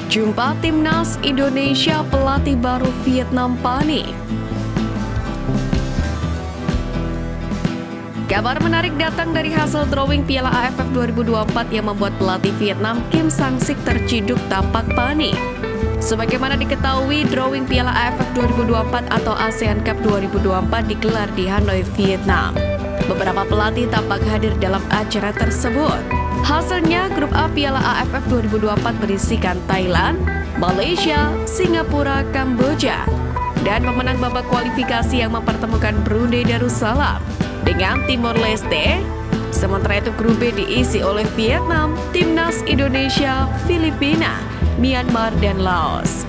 Jumpa Timnas Indonesia, pelatih baru Vietnam panik. Kabar menarik datang dari hasil drawing Piala AFF 2024 yang membuat pelatih Vietnam Kim Sang-sik terciduk tampak panik. Sebagaimana diketahui, drawing Piala AFF 2024 atau ASEAN Cup 2024 digelar di Hanoi, Vietnam. Beberapa pelatih tampak hadir dalam acara tersebut. Hasilnya, grup A Piala AFF 2024 berisikan Thailand, Malaysia, Singapura, Kamboja, dan pemenang babak kualifikasi yang mempertemukan Brunei Darussalam dengan Timor Leste. Sementara itu grup B diisi oleh Vietnam, Timnas Indonesia, Filipina, Myanmar, dan Laos.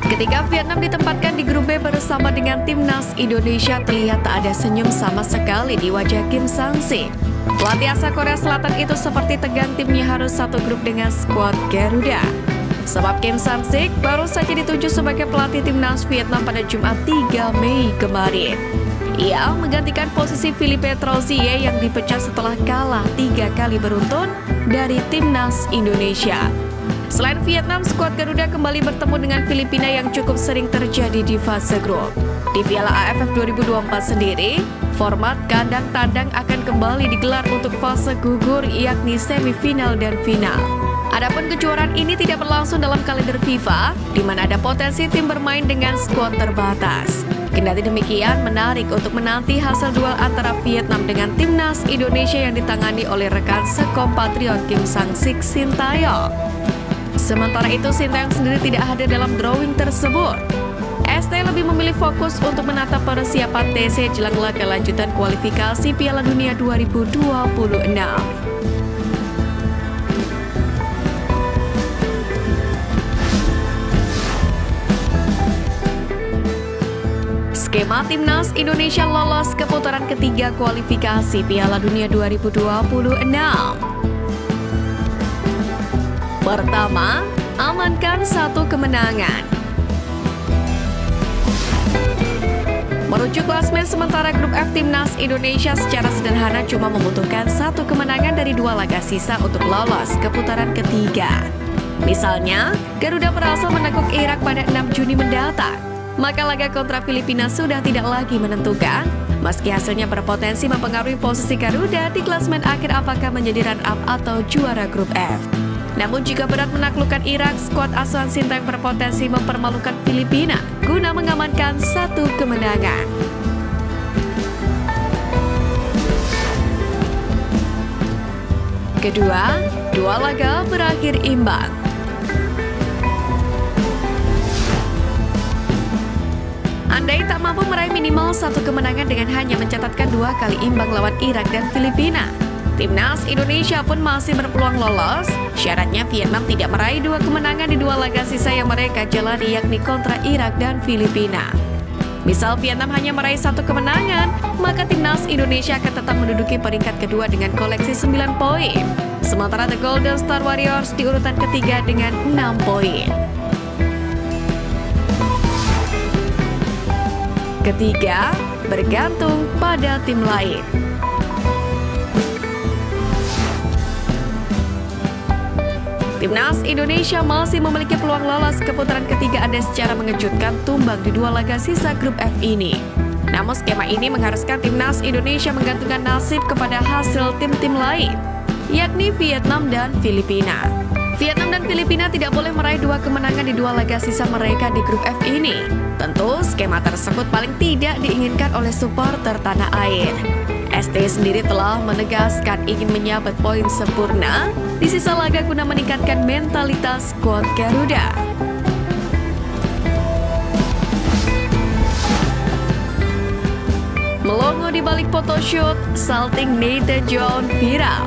Ketika Vietnam ditempatkan di grup B bersama dengan Timnas Indonesia, terlihat tak ada senyum sama sekali di wajah Kim Sang-sik. Pelatih asal Korea Selatan itu seperti tegang timnya harus satu grup dengan skuad Garuda. Sebab Kim Sang-sik baru saja ditunjuk sebagai pelatih Timnas Vietnam pada Jumat 3 Mei kemarin. Ia menggantikan posisi Philippe Troussier yang dipecat setelah kalah 3 kali beruntun dari Timnas Indonesia. Selain Vietnam, skuad Garuda kembali bertemu dengan Filipina yang cukup sering terjadi di fase grup. Di Piala AFF 2024 sendiri, format kandang tandang akan kembali digelar untuk fase gugur, yakni semifinal dan final. Adapun kejuaraan ini tidak berlangsung dalam kalender FIFA, di mana ada potensi tim bermain dengan skuad terbatas. Kendati demikian, menarik untuk menanti hasil duel antara Vietnam dengan Timnas Indonesia yang ditangani oleh rekan sekompatriot Kim Sang-sik, Sintayong. Sementara itu, Sintayong sendiri tidak hadir dalam drawing tersebut. ST lebih memilih fokus untuk menata persiapan TC jelang laga lanjutan kualifikasi Piala Dunia 2026. Skema Timnas Indonesia lolos ke putaran ketiga kualifikasi Piala Dunia 2026. Pertama, amankan 1 kemenangan. Merujuk klasmen sementara grup F, Timnas Indonesia secara sederhana cuma membutuhkan 1 kemenangan dari 2 laga sisa untuk lolos ke putaran ketiga. Misalnya, Garuda berhasil menekuk Irak pada 6 Juni mendatang, maka laga kontra Filipina sudah tidak lagi menentukan, meski hasilnya berpotensi mempengaruhi posisi Garuda di klasmen akhir apakah menjadi runner-up atau juara grup F. Namun jika berat menaklukkan Irak, skuad asuhan Sintayong berpotensi mempermalukan Filipina guna mengamankan 1 kemenangan. Kedua, 2 laga berakhir imbang. Andai tak mampu meraih minimal 1 kemenangan dengan hanya mencatatkan 2 kali imbang lawan Irak dan Filipina, Timnas Indonesia pun masih berpeluang lolos. Syaratnya Vietnam tidak meraih 2 kemenangan di 2 laga sisa yang mereka jalani, yakni kontra Irak dan Filipina. Misal Vietnam hanya meraih 1 kemenangan, maka Timnas Indonesia akan tetap menduduki peringkat kedua dengan koleksi 9 poin. Sementara The Golden Star Warriors di urutan ketiga dengan 6 poin. Ketiga, bergantung pada tim lain. Timnas Indonesia masih memiliki peluang lolos ke putaran ketiga andai secara mengejutkan tumbang di 2 laga sisa grup F ini. Namun skema ini mengharuskan Timnas Indonesia menggantungkan nasib kepada hasil tim-tim lain, yakni Vietnam dan Filipina. Vietnam dan Filipina tidak boleh meraih 2 kemenangan di 2 laga sisa mereka di grup F ini. Tentu skema tersebut paling tidak diinginkan oleh supporter tanah air. ST sendiri telah menegaskan ingin menyabet poin sempurna di sisa laga guna meningkatkan mentalitas skuad Garuda. Melongo di balik photoshoot, salting Nathan Jones viral.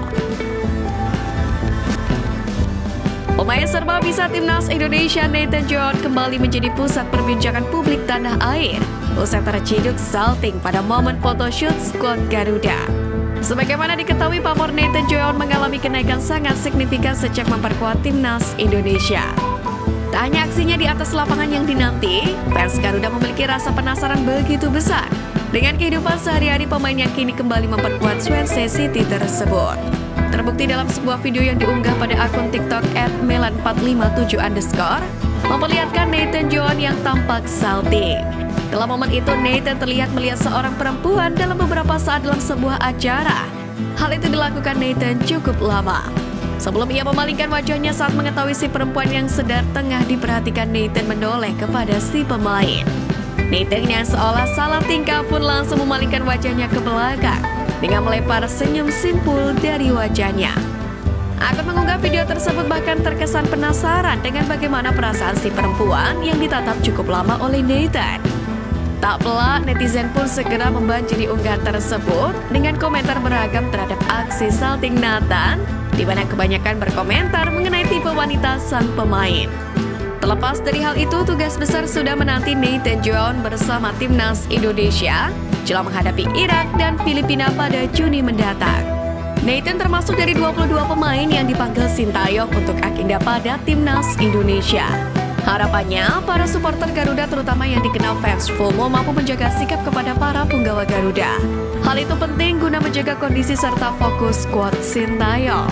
Pemain serba bisa Timnas Indonesia Nathan Jones kembali menjadi pusat perbincangan publik tanah air usai terciduk salting pada momen photoshoot skuad Garuda. Sebagaimana diketahui, pamor Nathan Jones mengalami kenaikan sangat signifikan sejak memperkuat Timnas Indonesia. Tak hanya aksinya di atas lapangan yang dinanti, fans Garuda memiliki rasa penasaran begitu besar dengan kehidupan sehari-hari pemain yang kini kembali memperkuat Swansea City tersebut. Terbukti dalam sebuah video yang diunggah pada akun TikTok @melan457_ memperlihatkan Nathan Joan yang tampak salting. Dalam momen itu, Nathan terlihat melihat seorang perempuan dalam beberapa saat dalam sebuah acara. Hal itu dilakukan Nathan cukup lama. Sebelum ia memalingkan wajahnya saat mengetahui si perempuan yang sedar tengah diperhatikan, Nathan menoleh kepada si pemain. Nathan yang seolah salah tingkah pun langsung memalingkan wajahnya ke belakang dengan melempar senyum simpul dari wajahnya. Akun mengunggah video tersebut bahkan terkesan penasaran dengan bagaimana perasaan si perempuan yang ditatap cukup lama oleh Nathan. Tak pelak, netizen pun segera membanjiri unggahan tersebut dengan komentar beragam terhadap aksi salting Nathan, di mana kebanyakan berkomentar mengenai tipe wanita sang pemain. Terlepas dari hal itu, tugas besar sudah menanti Nathan Joan bersama timnas Indonesia jelang menghadapi Irak dan Filipina pada Juni mendatang. Nathan termasuk dari 22 pemain yang dipanggil Sintayong untuk agenda pada timnas Indonesia. Harapannya, para supporter Garuda terutama yang dikenal fans FOMO mampu menjaga sikap kepada para punggawa Garuda. Hal itu penting guna menjaga kondisi serta fokus skuad Sintayong.